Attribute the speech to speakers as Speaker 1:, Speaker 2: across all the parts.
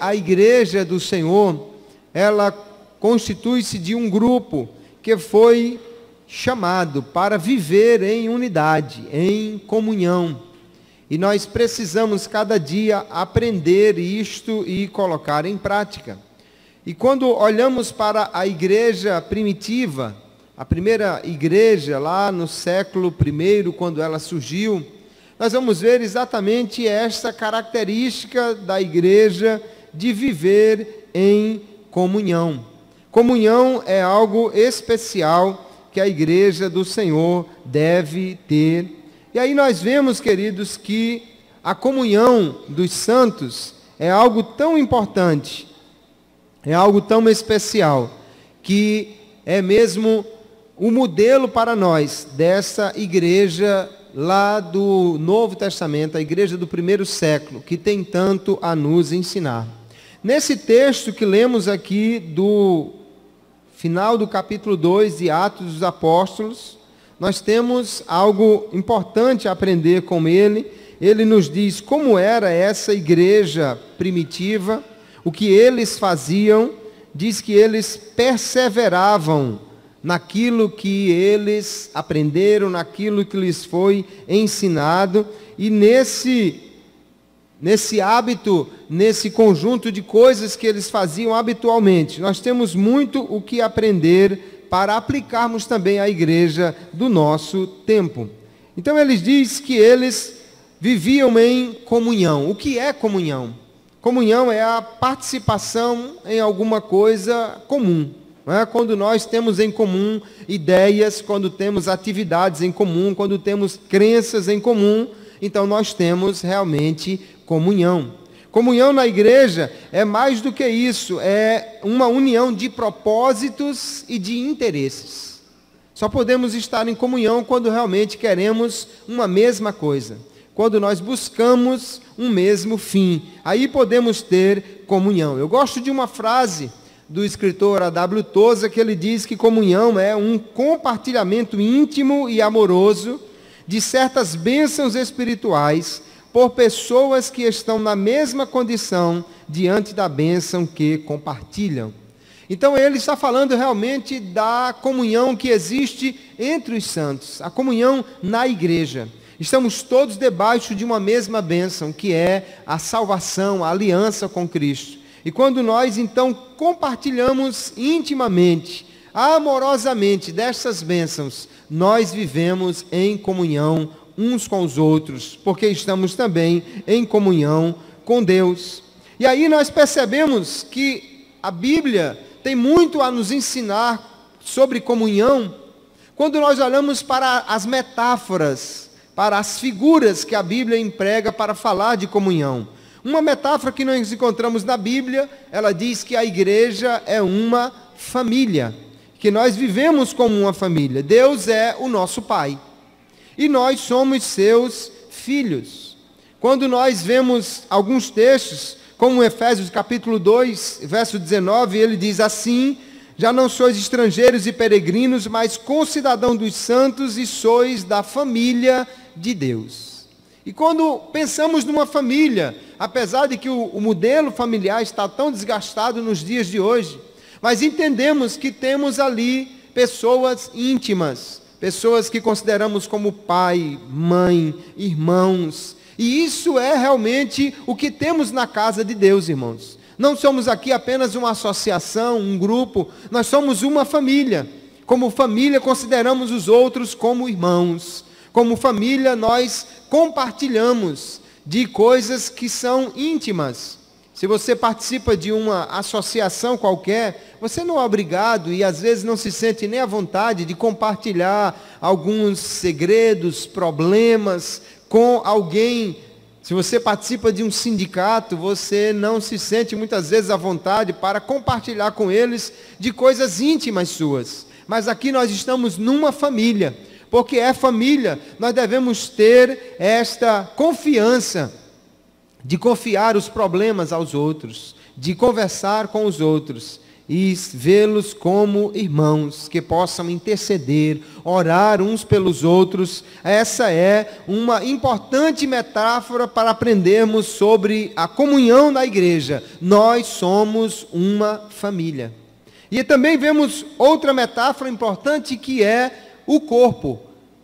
Speaker 1: a igreja do Senhor, ela constitui-se de um grupo que foi chamado para viver em unidade, em comunhão. E nós precisamos cada dia aprender isto e colocar em prática. E quando olhamos para a igreja primitiva, a primeira igreja lá no século I, quando ela surgiu, nós vamos ver exatamente esta característica da igreja de viver em comunhão. Comunhão é algo especial que a igreja do Senhor deve ter. E aí nós vemos, queridos, que a comunhão dos santos é algo tão importante, é algo tão especial, que é mesmo o modelo para nós dessa igreja lá do Novo Testamento, a igreja do primeiro século, que tem tanto a nos ensinar. Nesse texto que lemos aqui do final do capítulo 2 de Atos dos Apóstolos, nós temos algo importante a aprender com ele. Ele nos diz como era essa igreja primitiva, o que eles faziam. Diz que eles perseveravam naquilo que eles aprenderam, naquilo que lhes foi ensinado, e nesse hábito, nesse conjunto de coisas que eles faziam habitualmente, nós temos muito o que aprender para aplicarmos também à igreja do nosso tempo. Então eles dizem que eles viviam em comunhão. O que é comunhão? Comunhão é a participação em alguma coisa comum. Não é? Quando nós temos em comum ideias, quando temos atividades em comum, quando temos crenças em comum, então nós temos realmente comunhão. Comunhão na igreja é mais do que isso, é uma união de propósitos e de interesses. Só podemos estar em comunhão quando realmente queremos uma mesma coisa, quando nós buscamos um mesmo fim. Aí podemos ter comunhão. Eu gosto de uma frase do escritor A.W. Tozer, que ele diz que comunhão é um compartilhamento íntimo e amoroso de certas bênçãos espirituais por pessoas que estão na mesma condição diante da bênção que compartilham. Então ele está falando realmente da comunhão que existe entre os santos, a comunhão na igreja. Estamos todos debaixo de uma mesma bênção, que é a salvação, a aliança com Cristo. E quando nós então compartilhamos intimamente, amorosamente dessas bênçãos, nós vivemos em comunhão uns com os outros, porque estamos também em comunhão com Deus. E aí nós percebemos que a Bíblia tem muito a nos ensinar sobre comunhão, quando nós olhamos para as metáforas, para as figuras que a Bíblia emprega para falar de comunhão. Uma metáfora que nós encontramos na Bíblia, ela diz que a igreja é uma família, que nós vivemos como uma família. Deus é o nosso Pai e nós somos seus filhos. Quando nós vemos alguns textos, como Efésios capítulo 2, verso 19, ele diz assim: já não sois estrangeiros e peregrinos, mas concidadãos dos santos e sois da família de Deus. E quando pensamos numa família, apesar de que o modelo familiar está tão desgastado nos dias de hoje, mas entendemos que temos ali pessoas íntimas, pessoas que consideramos como pai, mãe, irmãos, e isso é realmente o que temos na casa de Deus, irmãos. Não somos aqui apenas uma associação, um grupo, nós somos uma família. Como família consideramos os outros como irmãos. Como família nós compartilhamos de coisas que são íntimas. Se você participa de uma associação qualquer, você não é obrigado e às vezes não se sente nem à vontade de compartilhar alguns segredos, problemas com alguém. Se você participa de um sindicato, você não se sente muitas vezes à vontade para compartilhar com eles de coisas íntimas suas. Mas aqui nós estamos numa família. Porque é família, nós devemos ter esta confiança de confiar os problemas aos outros, de conversar com os outros. e vê-los como irmãos, que possam interceder, orar uns pelos outros. Essa é uma importante metáfora para aprendermos sobre a comunhão na igreja. Nós somos uma família. E também vemos outra metáfora importante, que é o corpo.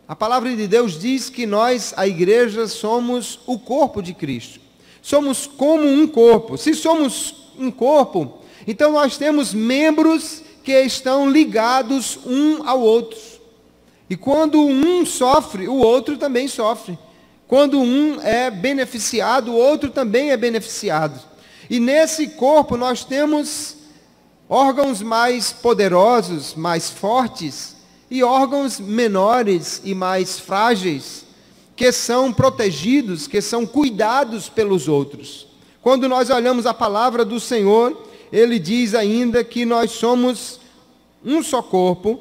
Speaker 1: A palavra de Deus diz que nós, a igreja, somos o corpo de Cristo. Somos como um corpo. Se somos um corpo, então nós temos membros que estão ligados um ao outro. E quando um sofre, o outro também sofre. Quando um é beneficiado, o outro também é beneficiado. E nesse corpo nós temos órgãos mais poderosos, mais fortes, e órgãos menores e mais frágeis, que são protegidos, que são cuidados pelos outros. Quando nós olhamos a palavra do Senhor, Ele diz ainda que nós somos um só corpo,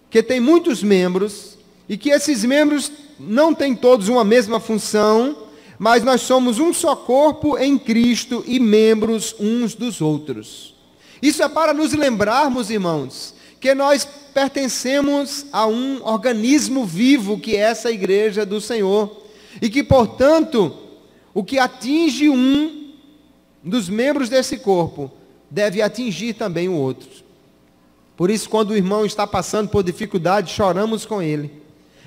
Speaker 1: que tem muitos membros, e que esses membros não têm todos uma mesma função, mas nós somos um só corpo em Cristo e membros uns dos outros. Isso é para nos lembrarmos, irmãos, que nós pertencemos a um organismo vivo, que é essa igreja do Senhor, e que, portanto, o que atinge um dos membros desse corpo deve atingir também o outro. Por isso, quando o irmão está passando por dificuldade, choramos com ele.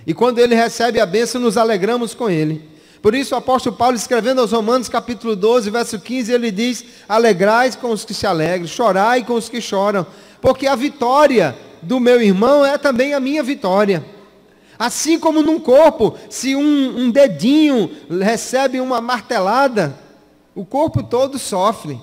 Speaker 1: E quando ele recebe a bênção, nos alegramos com ele. Por isso o apóstolo Paulo, escrevendo aos Romanos, capítulo 12, verso 15, ele diz: alegrais com os que se alegram, chorai com os que choram, porque a vitória do meu irmão é também a minha vitória. Assim como num corpo, se um dedinho recebe uma martelada, o corpo todo sofre.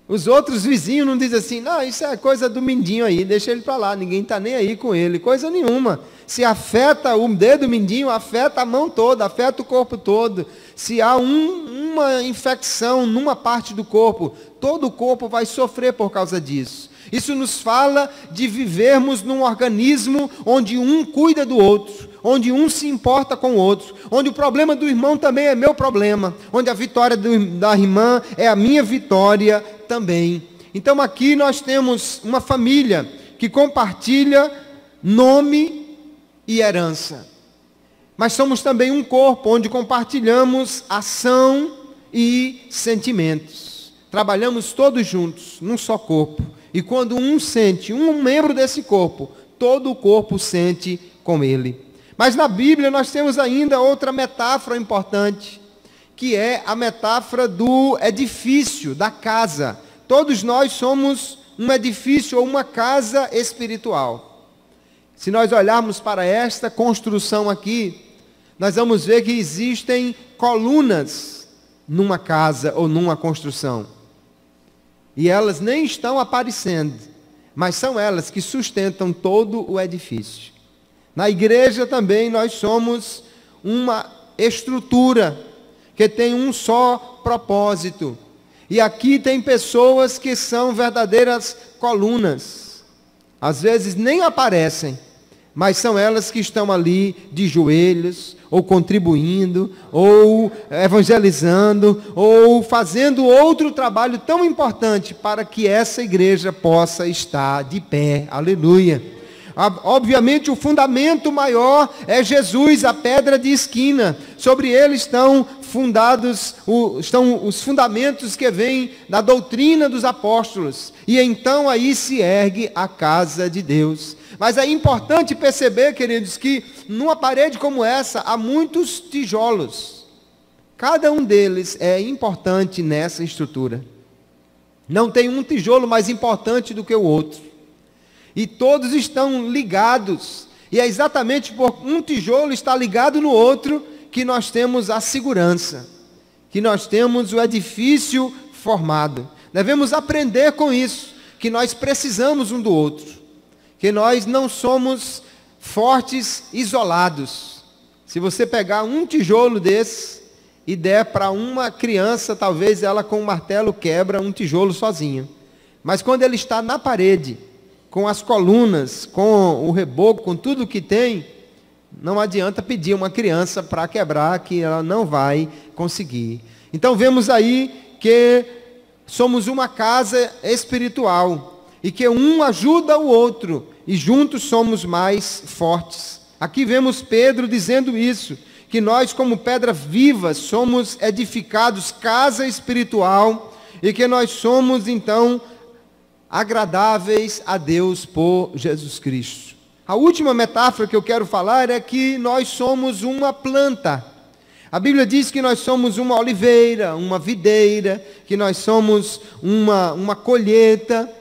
Speaker 1: Os outros vizinhos não dizem assim: não, isso é coisa do mindinho aí, deixa ele para lá, ninguém está nem aí com ele. Coisa nenhuma. Se afeta o dedo mindinho, afeta a mão toda, afeta o corpo todo. Se há uma infecção numa parte do corpo, todo o corpo vai sofrer por causa disso. Isso nos fala de vivermos num organismo onde um cuida do outro, onde um se importa com o outro, onde o problema do irmão também é meu problema, onde a vitória da irmã é a minha vitória também. Então aqui nós temos uma família que compartilha nome e herança. Mas somos também um corpo onde compartilhamos ação e sentimentos. Trabalhamos todos juntos, num só corpo. E quando um sente, um membro desse corpo, todo o corpo sente com ele. Mas na Bíblia nós temos ainda outra metáfora importante, que é a metáfora do edifício, da casa. Todos nós somos um edifício ou uma casa espiritual. Se nós olharmos para esta construção aqui, nós vamos ver que existem colunas numa casa ou numa construção. E elas nem estão aparecendo, mas são elas que sustentam todo o edifício. Na igreja também nós somos uma estrutura que tem um só propósito. E aqui tem pessoas que são verdadeiras colunas. Às vezes nem aparecem, mas são elas que estão ali de joelhos, ou contribuindo, ou evangelizando, ou fazendo outro trabalho tão importante para que essa igreja possa estar de pé. Aleluia. Obviamente o fundamento maior é Jesus, a pedra de esquina. Sobre ele estão fundados os fundamentos que vêm da doutrina dos apóstolos. E então aí se ergue a casa de Deus. Mas é importante perceber, queridos, que numa parede como essa há muitos tijolos. Cada um deles é importante nessa estrutura. Não tem um tijolo mais importante do que o outro. E todos estão ligados. E é exatamente por um tijolo estar ligado no outro que nós temos a segurança, que nós temos o edifício formado. Devemos aprender com isso, que nós precisamos um do outro, que nós não somos fortes isolados. Se você pegar um tijolo desse e der para uma criança, talvez ela com um martelo quebra um tijolo sozinha. Mas quando ele está na parede, com as colunas, com o reboco, com tudo que tem, não adianta pedir uma criança para quebrar, que ela não vai conseguir. Então vemos aí que somos uma casa espiritual. e que um ajuda o outro, e juntos somos mais fortes. Aqui vemos Pedro dizendo isso, que nós, como pedra viva, somos edificados casa espiritual, e que nós somos, então, agradáveis a Deus por Jesus Cristo. A última metáfora que eu quero falar é que nós somos uma planta. A Bíblia diz que nós somos uma oliveira, uma videira, que nós somos uma colheita.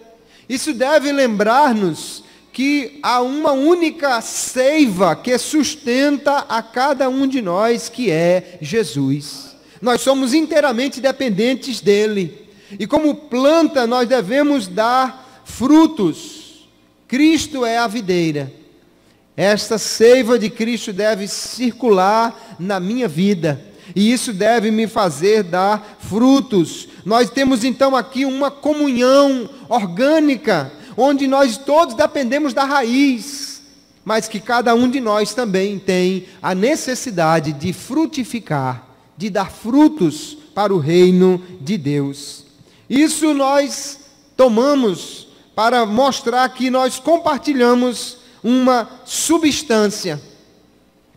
Speaker 1: Isso deve lembrar-nos que há uma única seiva que sustenta a cada um de nós, que é Jesus. Nós somos inteiramente dependentes dele. E como planta nós devemos dar frutos. Cristo é a videira. Esta seiva de Cristo deve circular na minha vida. E isso deve me fazer dar frutos. Nós temos então aqui uma comunhão orgânica, onde nós todos dependemos da raiz, mas que cada um de nós também tem a necessidade de frutificar, de dar frutos para o reino de Deus. Isso nós tomamos para mostrar que nós compartilhamos uma substância.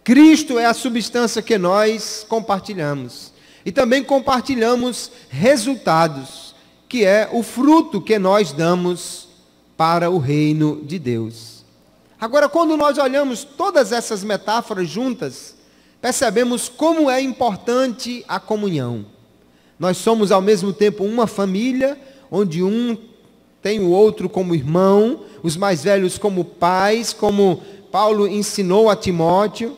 Speaker 1: Cristo é a substância que nós compartilhamos. E também compartilhamos resultados, que é o fruto que nós damos para o reino de Deus. Agora, quando nós olhamos todas essas metáforas juntas, percebemos como é importante a comunhão. Nós somos ao mesmo tempo uma família, onde um tem o outro como irmão, os mais velhos como pais, como Paulo ensinou a Timóteo,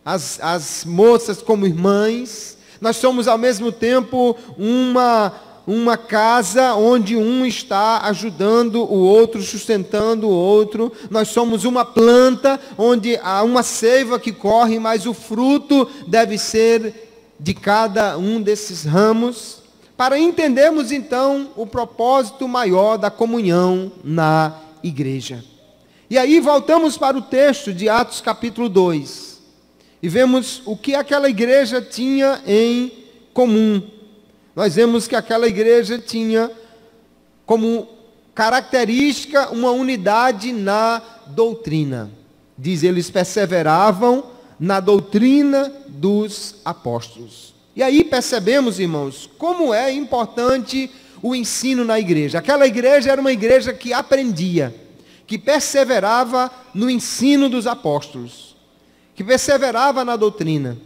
Speaker 1: as moças como irmãs. Nós somos ao mesmo tempo uma casa onde um está ajudando o outro, sustentando o outro. Nós somos uma planta onde há uma seiva que corre, mas o fruto deve ser de cada um desses ramos, para entendermos então o propósito maior da comunhão na igreja. E aí voltamos para o texto de Atos capítulo 2, e vemos o que aquela igreja tinha em comum. Nós vemos que aquela igreja tinha como característica uma unidade na doutrina. Diz, eles perseveravam na doutrina dos apóstolos. E aí percebemos, irmãos, como é importante o ensino na igreja. Aquela igreja era uma igreja que aprendia, que perseverava no ensino dos apóstolos, que perseverava na doutrina.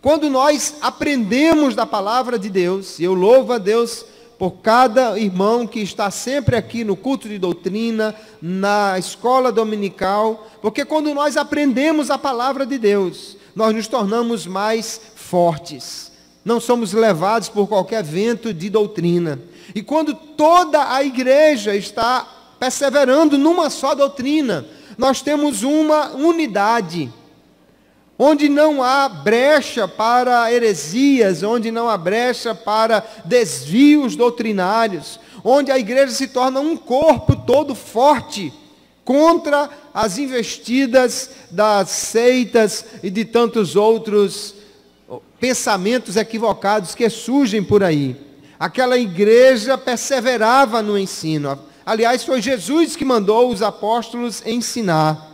Speaker 1: Quando nós aprendemos da palavra de Deus, e eu louvo a Deus por cada irmão que está sempre aqui no culto de doutrina, na escola dominical, porque quando nós aprendemos a palavra de Deus, nós nos tornamos mais fortes. Não somos levados por qualquer vento de doutrina. E quando toda a igreja está perseverando numa só doutrina, nós temos uma unidade, onde não há brecha para heresias, onde não há brecha para desvios doutrinários, onde a igreja se torna um corpo todo forte contra as investidas das seitas e de tantos outros pensamentos equivocados que surgem por aí. Aquela igreja perseverava no ensino. Aliás, foi Jesus que mandou os apóstolos ensinar,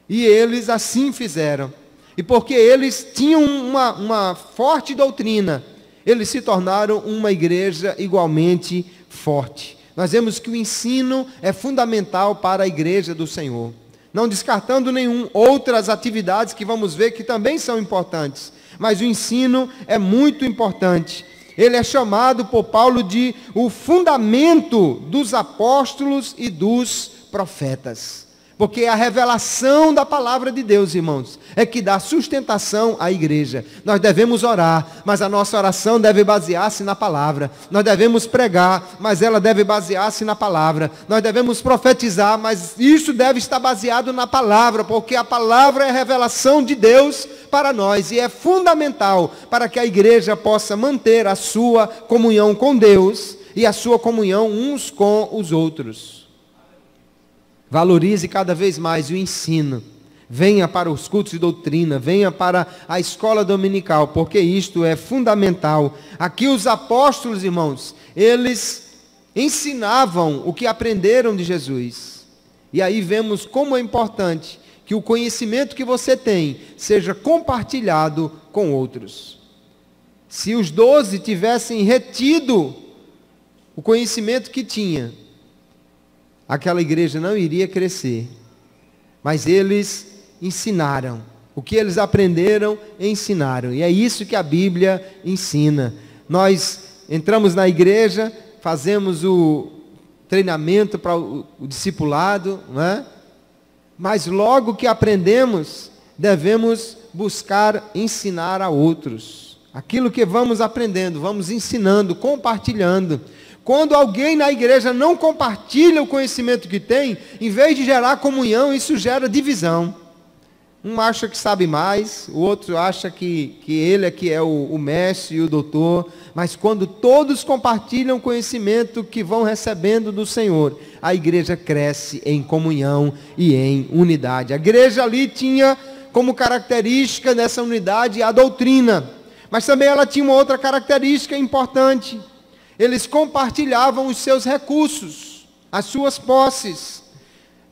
Speaker 1: e eles assim fizeram. E porque eles tinham uma forte doutrina, eles se tornaram uma igreja igualmente forte. Nós vemos que o ensino é fundamental para a igreja do Senhor. Não descartando outras atividades que vamos ver que também são importantes. Mas o ensino é muito importante. Ele é chamado por Paulo de o fundamento dos apóstolos e dos profetas. Porque a revelação da palavra de Deus, irmãos, é que dá sustentação à igreja. Nós devemos orar, mas a nossa oração deve basear-se na palavra. Nós devemos pregar, mas ela deve basear-se na palavra. Nós devemos profetizar, mas isso deve estar baseado na palavra, porque a palavra é a revelação de Deus para nós, e é fundamental para que a igreja possa manter a sua comunhão com Deus e a sua comunhão uns com os outros. Valorize cada vez mais o ensino. Venha para os cultos de doutrina, venha para a escola dominical, porque isto é fundamental. Aqui os apóstolos, irmãos, eles ensinavam o que aprenderam de Jesus. E aí vemos como é importante que o conhecimento que você tem seja compartilhado com outros. Se os 12 tivessem retido o conhecimento que tinha, aquela igreja não iria crescer. Mas eles ensinaram. O que eles aprenderam, ensinaram. E é isso que a Bíblia ensina. Nós entramos na igreja, fazemos o treinamento para o discipulado, não é? Mas logo que aprendemos, devemos buscar ensinar a outros. Aquilo que vamos aprendendo, vamos ensinando, compartilhando. Quando alguém na igreja não compartilha o conhecimento que tem, em vez de gerar comunhão, isso gera divisão. Um acha que sabe mais, o outro acha que ele é que é o mestre e o doutor. Mas quando todos compartilham o conhecimento que vão recebendo do Senhor, a igreja cresce em comunhão e em unidade. A igreja ali tinha como característica dessa unidade a doutrina. Mas também ela tinha uma outra característica importante. Eles compartilhavam os seus recursos, as suas posses.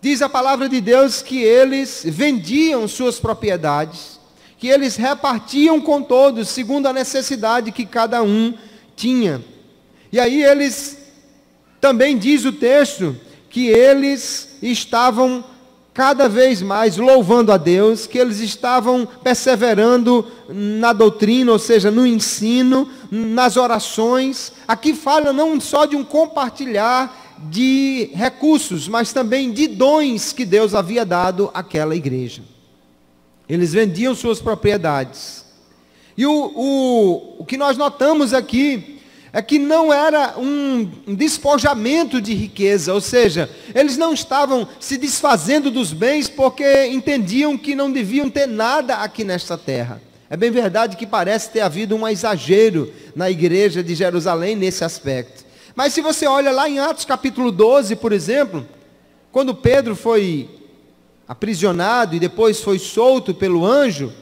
Speaker 1: Diz a palavra de Deus que eles vendiam suas propriedades, que eles repartiam com todos, segundo a necessidade que cada um tinha. E aí eles, também diz o texto, que eles estavam cada vez mais louvando a Deus, que eles estavam perseverando na doutrina, ou seja, no ensino, nas orações. Aqui fala não só de um compartilhar de recursos, mas também de dons que Deus havia dado àquela igreja. Eles vendiam suas propriedades. E o que nós notamos aqui é que não era um despojamento de riqueza, ou seja, eles não estavam se desfazendo dos bens porque entendiam que não deviam ter nada aqui nesta terra. É bem verdade que parece ter havido um exagero na igreja de Jerusalém nesse aspecto. Mas se você olha lá em Atos capítulo 12, por exemplo, quando Pedro foi aprisionado e depois foi solto pelo anjo,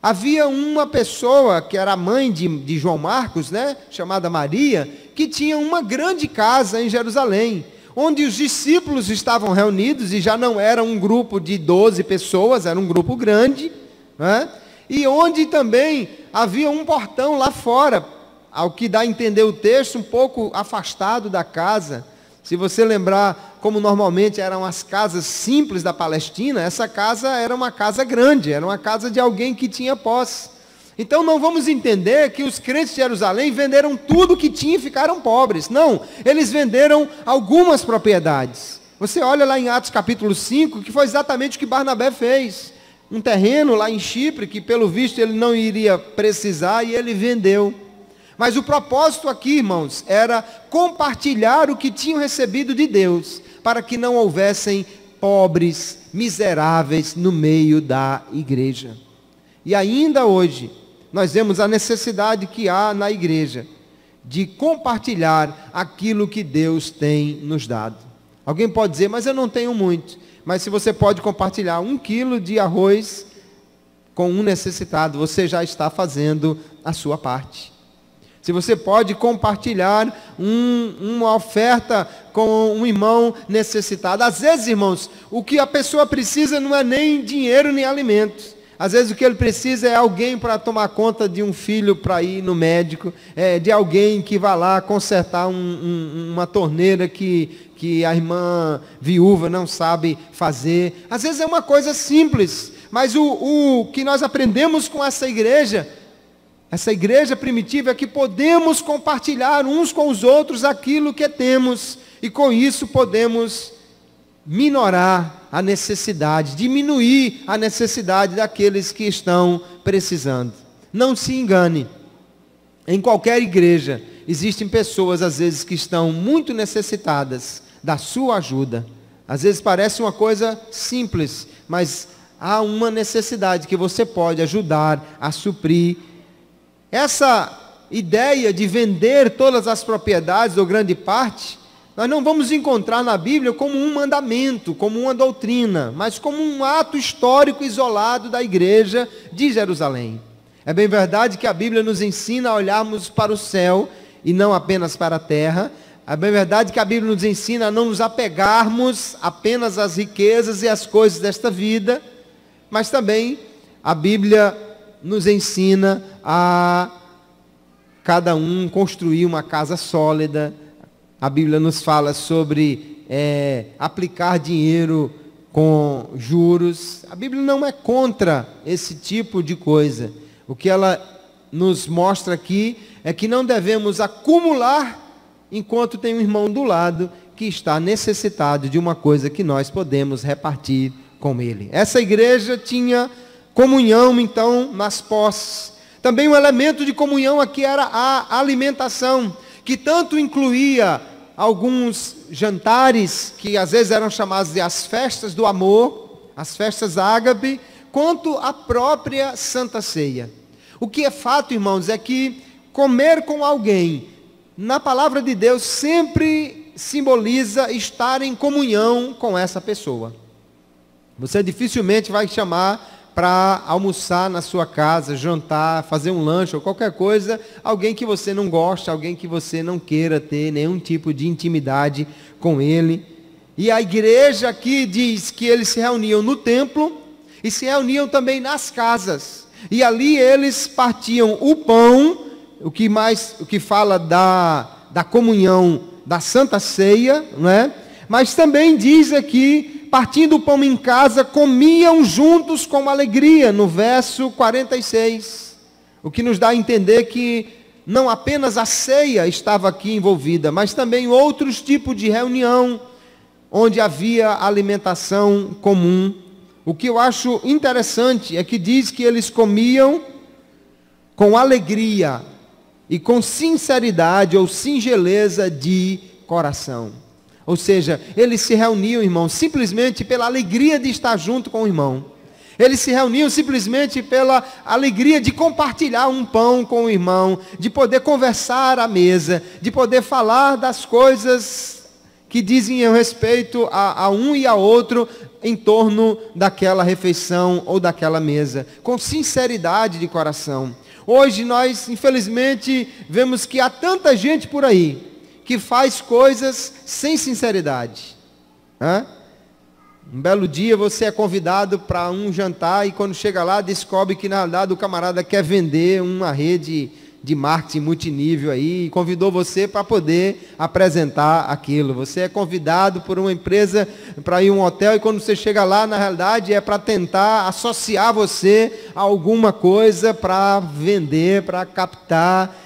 Speaker 1: havia uma pessoa que era a mãe de João Marcos, né, chamada Maria, que tinha uma grande casa em Jerusalém, onde os discípulos estavam reunidos, e já não era um grupo de 12 pessoas, era um grupo grande, né, e onde também havia um portão lá fora, ao que dá a entender o texto, um pouco afastado da casa. Se você lembrar como normalmente eram as casas simples da Palestina, essa casa era uma casa grande, era uma casa de alguém que tinha posse. Então não vamos entender que os crentes de Jerusalém venderam tudo que tinham e ficaram pobres. Não, eles venderam algumas propriedades. Você olha lá em Atos capítulo 5, que foi exatamente o que Barnabé fez. Um terreno lá em Chipre, que pelo visto ele não iria precisar, e ele vendeu. Mas o propósito aqui, irmãos, era compartilhar o que tinham recebido de Deus, para que não houvessem pobres, miseráveis no meio da igreja. E ainda hoje, nós vemos a necessidade que há na igreja de compartilhar aquilo que Deus tem nos dado. Alguém pode dizer, mas eu não tenho muito. Mas se você pode compartilhar 1 quilo de arroz com um necessitado, você já está fazendo a sua parte. Se você pode compartilhar uma oferta com um irmão necessitado. Às vezes, irmãos, o que a pessoa precisa não é nem dinheiro nem alimentos. Às vezes o que ele precisa é alguém para tomar conta de um filho para ir no médico, de alguém que vá lá consertar uma torneira que a irmã viúva não sabe fazer. Às vezes é uma coisa simples, mas o que nós aprendemos com essa igreja primitiva, é que podemos compartilhar uns com os outros aquilo que temos, e com isso podemos minorar a necessidade, diminuir a necessidade daqueles que estão precisando. Não se engane, em qualquer igreja existem pessoas às vezes que estão muito necessitadas da sua ajuda. Às vezes parece uma coisa simples, mas há uma necessidade que você pode ajudar a suprir. Essa ideia de vender todas as propriedades, ou grande parte, nós não vamos encontrar na Bíblia como um mandamento, como uma doutrina, mas como um ato histórico isolado da igreja de Jerusalém. É bem verdade que a Bíblia nos ensina a olharmos para o céu e não apenas para a terra. A bem verdade é que a Bíblia nos ensina a não nos apegarmos apenas às riquezas e às coisas desta vida, mas também a Bíblia nos ensina a cada um construir uma casa sólida. A Bíblia nos fala sobre aplicar dinheiro com juros. A Bíblia não é contra esse tipo de coisa. O que ela nos mostra aqui é que não devemos acumular enquanto tem um irmão do lado que está necessitado de uma coisa que nós podemos repartir com ele. Essa igreja tinha comunhão, então, nas posses. Também um elemento de comunhão aqui era a alimentação, que tanto incluía alguns jantares, que às vezes eram chamados de as festas do amor, as festas ágape, quanto a própria Santa Ceia. O que é fato, irmãos, é que comer com alguém, na palavra de Deus, sempre simboliza estar em comunhão com essa pessoa. Você dificilmente vai chamar para almoçar na sua casa, jantar, fazer um lanche ou qualquer coisa, alguém que você não gosta, alguém que você não queira ter nenhum tipo de intimidade com ele. E a igreja aqui diz que eles se reuniam no templo e se reuniam também nas casas. E ali eles partiam o pão, o que fala da comunhão da Santa Ceia, não é? Mas também diz aqui, partindo o pão em casa, comiam juntos com alegria, no verso 46. O que nos dá a entender que não apenas a ceia estava aqui envolvida, mas também outros tipos de reunião, onde havia alimentação comum. O que eu acho interessante é que diz que eles comiam com alegria e com sinceridade ou singeleza de coração. Ou seja, eles se reuniam, irmão, simplesmente pela alegria de estar junto com o irmão. Eles se reuniam simplesmente pela alegria de compartilhar um pão com o irmão, de poder conversar à mesa, de poder falar das coisas que dizem respeito a um e a outro em torno daquela refeição ou daquela mesa, com sinceridade de coração. Hoje nós, infelizmente, vemos que há tanta gente por aí que faz coisas sem sinceridade. Um belo dia você é convidado para um jantar e quando chega lá descobre que na realidade o camarada quer vender uma rede de marketing multinível aí e convidou você para poder apresentar aquilo. Você é convidado por uma empresa para ir a um hotel e quando você chega lá, na realidade é para tentar associar você a alguma coisa para vender, para captar.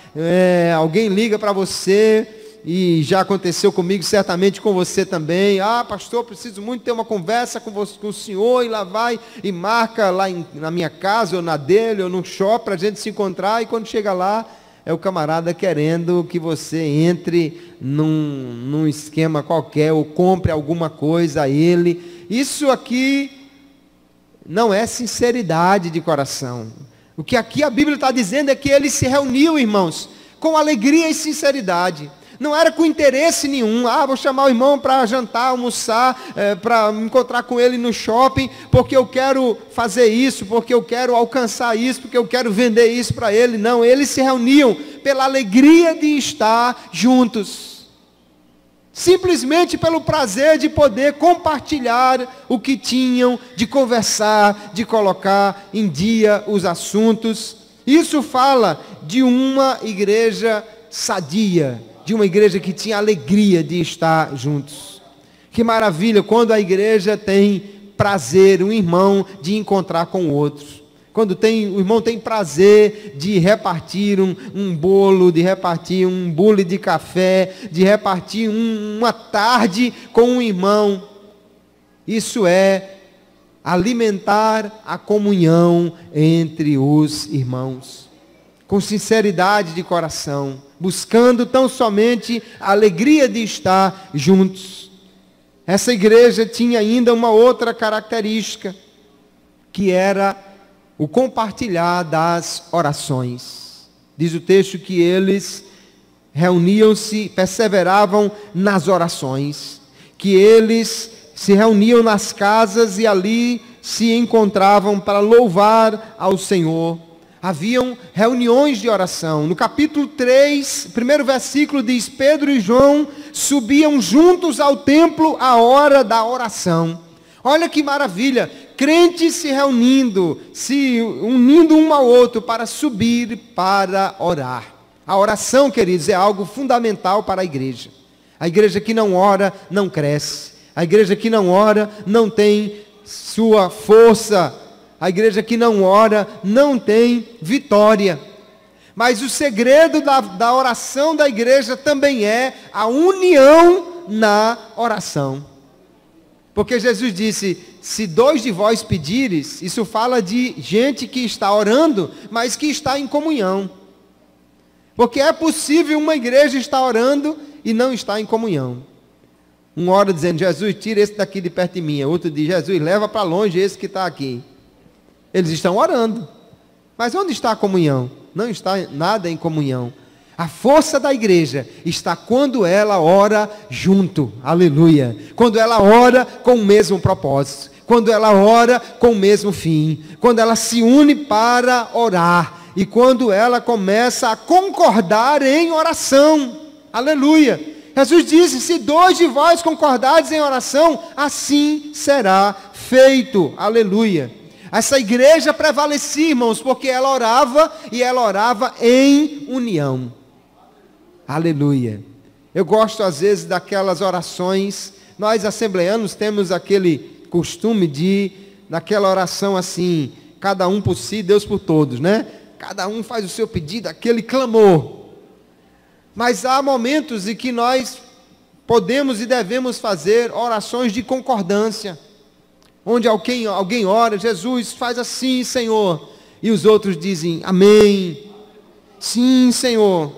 Speaker 1: Alguém liga para você e já aconteceu comigo, certamente com você também. Pastor, preciso muito ter uma conversa com o senhor, e lá vai, e marca lá na minha casa, ou na dele, ou no shopping, para a gente se encontrar, e quando chega lá, é o camarada querendo que você entre num esquema qualquer, ou compre alguma coisa a ele. Isso aqui não é sinceridade de coração. O que aqui a Bíblia está dizendo é que eles se reuniam, irmãos, com alegria e sinceridade. Não era com interesse nenhum. Vou chamar o irmão para jantar, almoçar, para me encontrar com ele no shopping, porque eu quero fazer isso, porque eu quero alcançar isso, porque eu quero vender isso para ele. Não, eles se reuniam pela alegria de estar juntos. Simplesmente pelo prazer de poder compartilhar o que tinham, de conversar, de colocar em dia os assuntos. Isso fala de uma igreja sadia, de uma igreja que tinha alegria de estar juntos. Que maravilha quando a igreja tem prazer, um irmão, de encontrar com o outro. Quando o irmão tem prazer de repartir um bolo, de repartir um bule de café, de repartir uma tarde com um irmão. Isso é alimentar a comunhão entre os irmãos. Com sinceridade de coração, buscando tão somente a alegria de estar juntos. Essa igreja tinha ainda uma outra característica, que era o compartilhar das orações. Diz o texto que eles reuniam-se, perseveravam nas orações, que eles se reuniam nas casas e ali se encontravam para louvar ao Senhor. haviam reuniões de oração. No capítulo 3, primeiro versículo diz: Pedro e João subiam juntos ao templo à hora da oração. Olha que maravilha, crentes se reunindo, se unindo um ao outro para subir para orar. A oração, queridos, é algo fundamental para a igreja. A igreja que não ora, não cresce. A igreja que não ora, não tem sua força. A igreja que não ora, não tem vitória. Mas o segredo da oração da igreja também é a união na oração. Porque Jesus disse: se 2 de vós pedires, isso fala de gente que está orando, mas que está em comunhão. Porque é possível uma igreja estar orando e não estar em comunhão. Um ora dizendo: Jesus, tira esse daqui de perto de mim. Outro diz: Jesus, leva para longe esse que está aqui. Eles estão orando. Mas onde está a comunhão? Não está nada em comunhão. A força da igreja está quando ela ora junto. Aleluia. Quando ela ora com o mesmo propósito. Quando ela ora com o mesmo fim. Quando ela se une para orar. E quando ela começa a concordar em oração. Aleluia. Jesus disse: se 2 de vós concordardes em oração, assim será feito. Aleluia. Essa igreja prevalecia, irmãos, porque ela orava e ela orava em união. Aleluia. Eu gosto às vezes daquelas orações. Nós assembleanos temos aquele costume de, naquela oração assim, cada um por si, Deus por todos, né? Cada um faz o seu pedido, aquele clamor. Mas há momentos em que nós podemos e devemos fazer orações de concordância. Onde alguém ora: Jesus, faz assim, Senhor. E os outros dizem: amém. Sim, Senhor.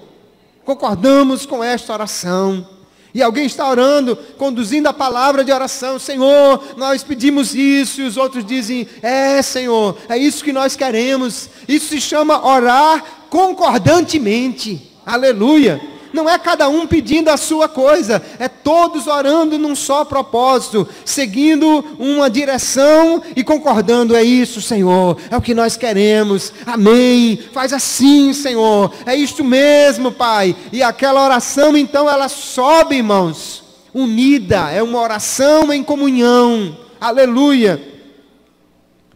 Speaker 1: Concordamos com esta oração. E alguém está orando, conduzindo a palavra de oração: Senhor, nós pedimos isso. E os outros dizem: é, Senhor, é isso que nós queremos. Isso se chama orar concordantemente. Aleluia. Não é cada um pedindo a sua coisa, é todos orando num só propósito, seguindo uma direção e concordando: é isso, Senhor, é o que nós queremos, amém, faz assim, Senhor, é isto mesmo, Pai. E aquela oração então ela sobe, irmãos, unida, é uma oração em comunhão, aleluia.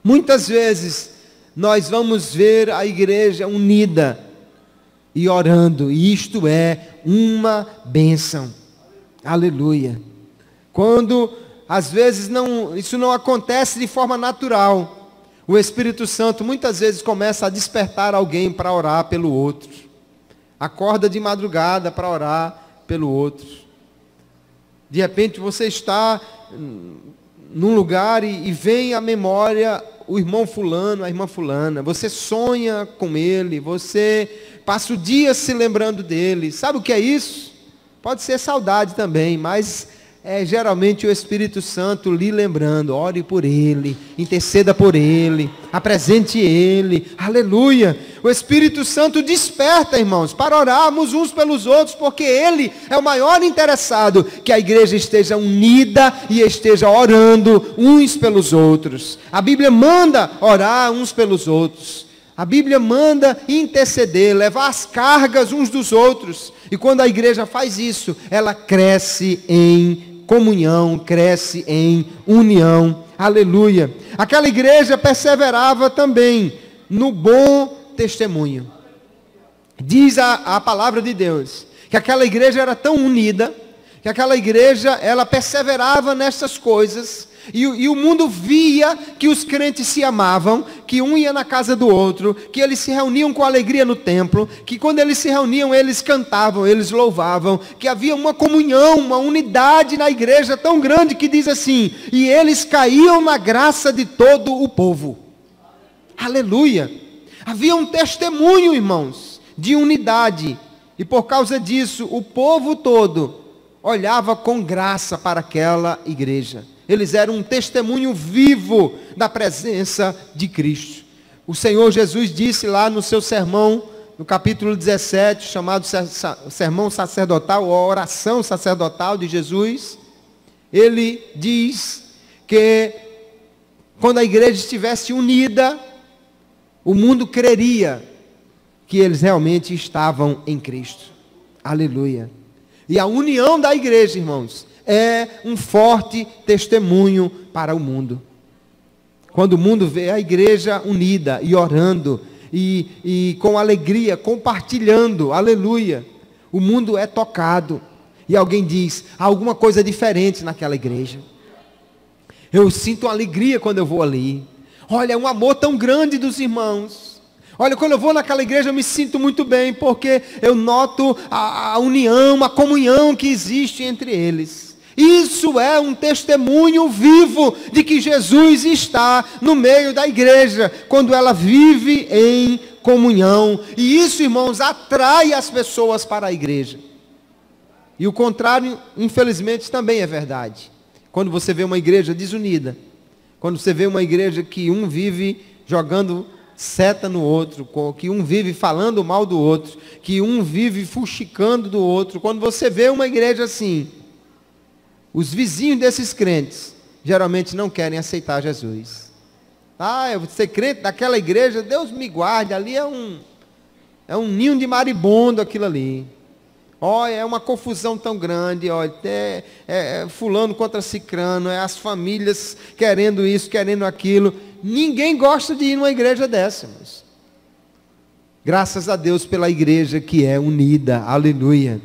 Speaker 1: Muitas vezes nós vamos ver a igreja unida e orando, e isto é uma bênção, aleluia. Quando às vezes isso não acontece de forma natural, o Espírito Santo muitas vezes começa a despertar alguém para orar pelo outro, acorda de madrugada para orar pelo outro. De repente você está num lugar e vem à memória o irmão fulano, a irmã fulana, você sonha com ele, você passa o dia se lembrando dele. Sabe o que é isso? Pode ser saudade também, mas é geralmente o Espírito Santo lhe lembrando: ore por ele, interceda por ele, apresente ele, aleluia. O Espírito Santo desperta, irmãos, para orarmos uns pelos outros, porque ele é o maior interessado que a igreja esteja unida e esteja orando uns pelos outros. A Bíblia manda orar uns pelos outros. A Bíblia manda interceder, levar as cargas uns dos outros. E quando a igreja faz isso, ela cresce em comunhão, cresce em união. Aleluia. Aquela igreja perseverava também no bom testemunho. Diz a palavra de Deus que aquela igreja era tão unida, que aquela igreja ela perseverava nessas coisas. E o mundo via que os crentes se amavam, que um ia na casa do outro, que eles se reuniam com alegria no templo, que quando eles se reuniam, eles cantavam, eles louvavam, que havia uma comunhão, uma unidade na igreja tão grande que diz assim: e eles caíam na graça de todo o povo. Aleluia! Havia um testemunho, irmãos, de unidade, e por causa disso, o povo todo olhava com graça para aquela igreja. Eles eram um testemunho vivo da presença de Cristo. O Senhor Jesus disse lá no seu sermão, no capítulo 17, chamado Sermão Sacerdotal, ou a Oração Sacerdotal de Jesus, ele diz que quando a igreja estivesse unida, o mundo creria que eles realmente estavam em Cristo. Aleluia. E a união da igreja, irmãos, é um forte testemunho para o mundo. Quando o mundo vê a igreja unida e orando, e com alegria, compartilhando, aleluia, o mundo é tocado. E alguém diz, há alguma coisa diferente naquela igreja. Eu sinto alegria quando eu vou ali. Olha, é um amor tão grande dos irmãos. Olha, quando eu vou naquela igreja eu me sinto muito bem, porque eu noto a união, a comunhão que existe entre eles. Isso é um testemunho vivo de que Jesus está no meio da igreja, quando ela vive em comunhão. E isso, irmãos, atrai as pessoas para a igreja. E o contrário, infelizmente, também é verdade. Quando você vê uma igreja desunida, quando você vê uma igreja que um vive jogando seta no outro, que um vive falando mal do outro, que um vive fuxicando do outro, quando você vê uma igreja assim, os vizinhos desses crentes geralmente não querem aceitar Jesus. Eu vou ser crente daquela igreja, Deus me guarde, ali é um ninho de maribondo aquilo ali. Olha, é uma confusão tão grande, olha, fulano contra cicrano, as famílias querendo isso, querendo aquilo. Ninguém gosta de ir numa igreja dessa, irmãos. Graças a Deus pela igreja que é unida, aleluia.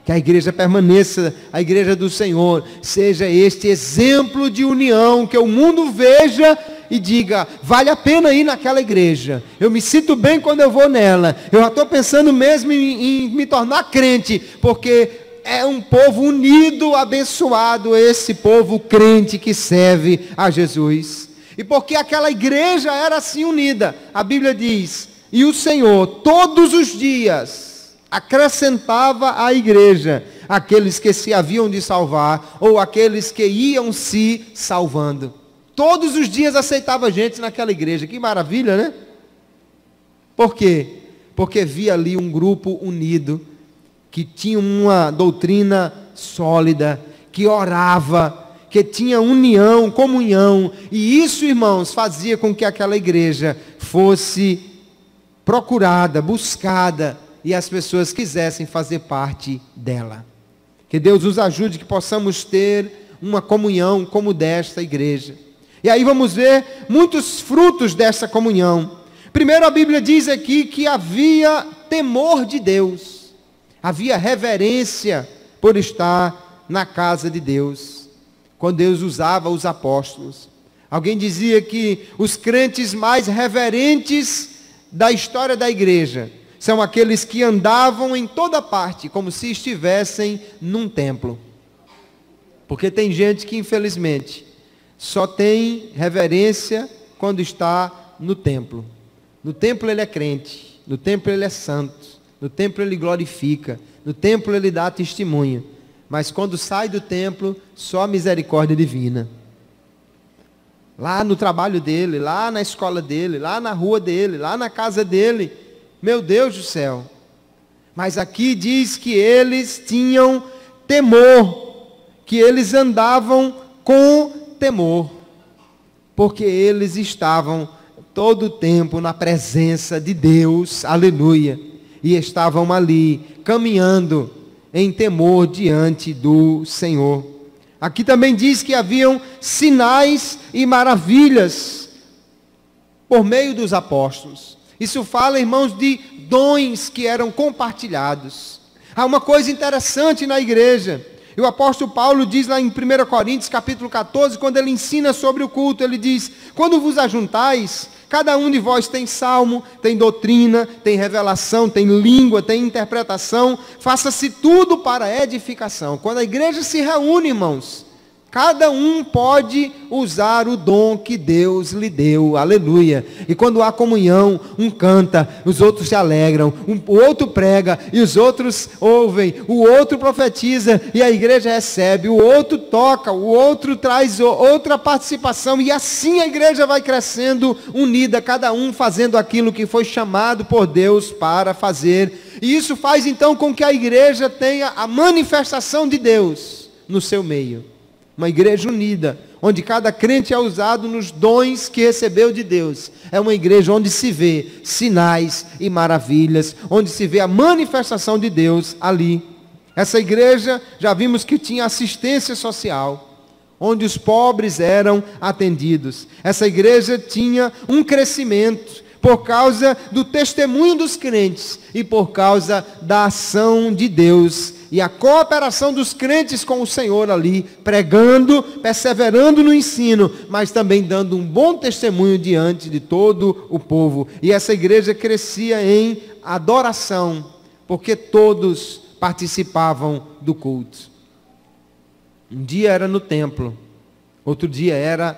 Speaker 1: Que a igreja permaneça, a igreja do Senhor, seja este exemplo de união, que o mundo veja e diga, vale a pena ir naquela igreja, eu me sinto bem quando eu vou nela, eu já estou pensando mesmo em me tornar crente, porque é um povo unido, abençoado, esse povo crente que serve a Jesus. E porque aquela igreja era assim unida, a Bíblia diz, e o Senhor todos os dias acrescentava à igreja aqueles que se haviam de salvar, ou aqueles que iam se salvando. Todos os dias aceitava gente naquela igreja. Que maravilha, né? Por quê? Porque via ali um grupo unido, que tinha uma doutrina sólida, que orava, que tinha união, comunhão. E isso, irmãos, fazia com que aquela igreja fosse procurada, buscada, e as pessoas quisessem fazer parte dela. Que Deus nos ajude, que possamos ter uma comunhão como desta igreja. E aí vamos ver muitos frutos dessa comunhão. Primeiro, a Bíblia diz aqui que havia temor de Deus. Havia reverência por estar na casa de Deus. Quando Deus usava os apóstolos. Alguém dizia que os crentes mais reverentes da história da igreja são aqueles que andavam em toda parte, como se estivessem num templo. Porque tem gente que, infelizmente, só tem reverência quando está no templo. No templo ele é crente, no templo ele é santo, no templo ele glorifica, no templo ele dá testemunho. Mas quando sai do templo, só a misericórdia divina. Lá no trabalho dele, lá na escola dele, lá na rua dele, lá na casa dele, meu Deus do céu. Mas aqui diz que eles tinham temor, que eles andavam com temor, porque eles estavam todo o tempo na presença de Deus, aleluia, e estavam ali, caminhando em temor diante do Senhor. Aqui também diz que haviam sinais e maravilhas por meio dos apóstolos. Isso fala, irmãos, de dons que eram compartilhados. Há uma coisa interessante na igreja. E o apóstolo Paulo diz lá em 1 Coríntios capítulo 14, quando ele ensina sobre o culto, ele diz, quando vos ajuntais, cada um de vós tem salmo, tem doutrina, tem revelação, tem língua, tem interpretação, faça-se tudo para edificação. Quando a igreja se reúne, irmãos, cada um pode usar o dom que Deus lhe deu, aleluia. E quando há comunhão, um canta, os outros se alegram, o outro prega, e os outros ouvem, o outro profetiza, e a igreja recebe, o outro toca, o outro traz outra participação, e assim a igreja vai crescendo unida, cada um fazendo aquilo que foi chamado por Deus para fazer. E isso faz então com que a igreja tenha a manifestação de Deus no seu meio. Uma igreja unida, onde cada crente é usado nos dons que recebeu de Deus. É uma igreja onde se vê sinais e maravilhas, onde se vê a manifestação de Deus ali. Essa igreja, já vimos que tinha assistência social, onde os pobres eram atendidos. Essa igreja tinha um crescimento por causa do testemunho dos crentes e por causa da ação de Deus e a cooperação dos crentes com o Senhor ali, pregando, perseverando no ensino, mas também dando um bom testemunho diante de todo o povo. E essa igreja crescia em adoração, porque todos participavam do culto. Um dia era no templo, outro dia era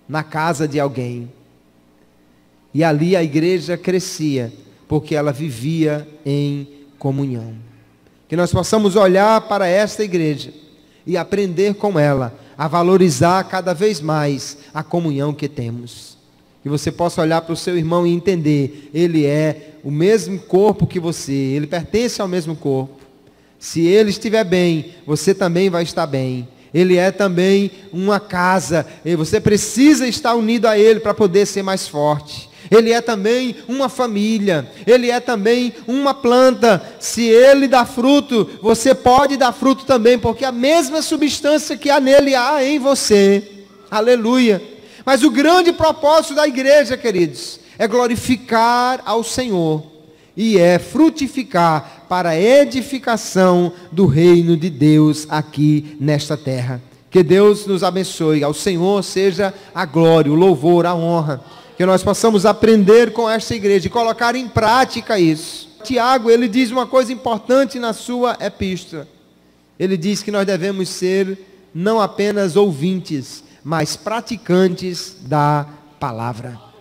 Speaker 1: na casa de alguém. E ali a igreja crescia, porque ela vivia em comunhão. Que nós possamos olhar para esta igreja e aprender com ela a valorizar cada vez mais a comunhão que temos. Que você possa olhar para o seu irmão e entender, ele é o mesmo corpo que você, ele pertence ao mesmo corpo. Se ele estiver bem, você também vai estar bem. Ele é também uma casa, e você precisa estar unido a ele para poder ser mais forte. Ele é também uma família, ele é também uma planta. Se ele dá fruto, você pode dar fruto também, porque a mesma substância que há nele há em você. Aleluia. Mas o grande propósito da igreja, queridos, é glorificar ao Senhor e é frutificar para a edificação do reino de Deus aqui nesta terra. Que Deus nos abençoe. Ao Senhor seja a glória, o louvor, a honra. Que nós possamos aprender com esta igreja e colocar em prática isso. Tiago, ele diz uma coisa importante na sua epístola. Ele diz que nós devemos ser não apenas ouvintes, mas praticantes da palavra.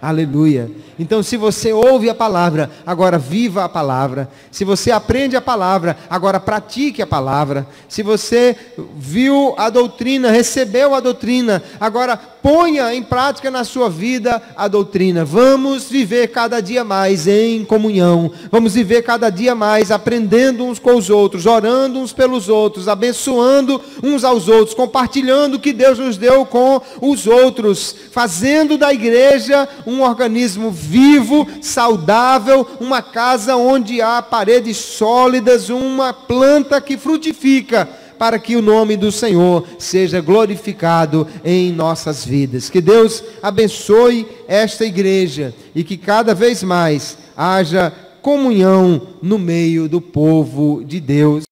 Speaker 1: Aleluia. Então, se você ouve a palavra, agora viva a palavra. Se você aprende a palavra, agora pratique a palavra. Se você viu a doutrina, recebeu a doutrina, agora ponha em prática na sua vida a doutrina. Vamos viver cada dia mais em comunhão. Vamos viver cada dia mais aprendendo uns com os outros, orando uns pelos outros, abençoando uns aos outros, compartilhando o que Deus nos deu com os outros, fazendo da igreja um organismo vivo, saudável, uma casa onde há paredes sólidas, uma planta que frutifica, para que o nome do Senhor seja glorificado em nossas vidas. Que Deus abençoe esta igreja e que cada vez mais haja comunhão no meio do povo de Deus.